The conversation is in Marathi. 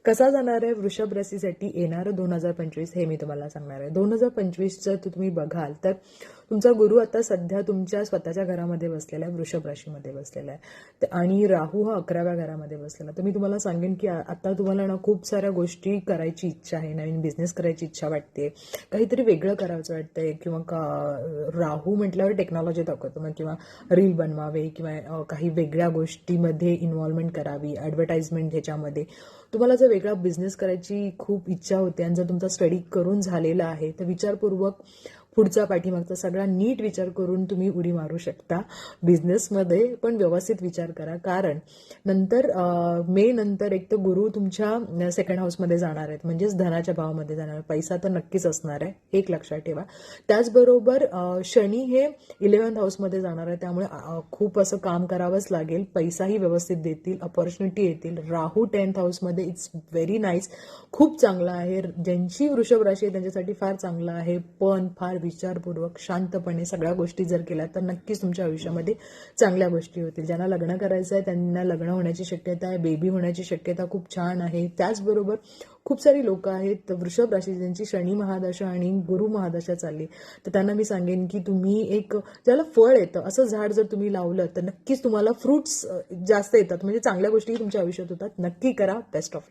कसा जाणार आहे वृषभ राशीसाठी येणारं 2025 हे मी तुम्हाला सांगणार आहे. 2025 जर तुम्ही बघाल तर तुमचा गुरु आता सध्या तुमच्या स्वतःच्या घरामध्ये बसलेला आहे, वृषभ राशीमध्ये बसलेला आहे आणि राहू हा 11व्या घरामध्ये बसलेला. तर मी तुम्हाला सांगेन की आता तुम्हाला ना खूप साऱ्या गोष्टी करायची इच्छा आहे, नवीन बिझनेस करायची इच्छा वाटते, काहीतरी वेगळं करायचं वाटतंय किंवा राहू म्हटल्यावर टेक्नॉलॉजी दाखवतो मग किंवा रील बनवावे किंवा काही वेगळ्या गोष्टीमध्ये इन्व्हॉल्वमेंट करावी, ॲडव्हर्टाइजमेंट ह्याच्यामध्ये. तुम्हाला जर वेगळा बिझनेस करायची खूप इच्छा होते आणि जर तुमचा स्टडी करून झालेला आहे तर विचारपूर्वक पुढचा पाठीमागचा सगळा नीट विचार करून तुम्ही उडी मारू शकता बिझनेसमध्ये, पण व्यवस्थित विचार करा. कारण नंतर मे नंतर एक तर गुरु तुमच्या सेकंड हाऊसमध्ये जाणार आहेत, म्हणजेच धनाच्या भावामध्ये जाणार आहे. पैसा तर नक्कीच असणार आहे, एक लक्षात ठेवा. त्याचबरोबर शनी हे 11th हाऊसमध्ये जाणार आहे, त्यामुळे खूप असं काम करावंच लागेल. पैसाही व्यवस्थित देतील, अपॉर्च्युनिटी येतील. राहू 10th हाऊसमध्ये इट्स व्हेरी नाईस, खूप चांगला आहे. ज्यांची वृषभ राशी आहे त्यांच्यासाठी फार चांगला आहे, पण फार विचारपूर्वक शांतपणे सगळ्या गोष्टी जर केल्या तर नक्कीच तुमच्या आयुष्यामध्ये चांगल्या गोष्टी होतील. ज्यांना लग्न करायचं आहे त्यांना लग्न होण्याची शक्यता आहे, बेबी होण्याची शक्यता खूप छान आहे. त्याचबरोबर खूप सारी लोक आहेत वृषभ राशी ज्यांची शनी महादशा आणि गुरु महादशा चालली, तर त्यांना मी सांगेन की तुम्ही एक ज्याला फळ येतं असं झाड जर तुम्ही लावलं तर नक्कीच तुम्हाला फ्रुट्स जास्त येतात, म्हणजे चांगल्या गोष्टी तुमच्या आयुष्यात होतात. नक्की करा. Best of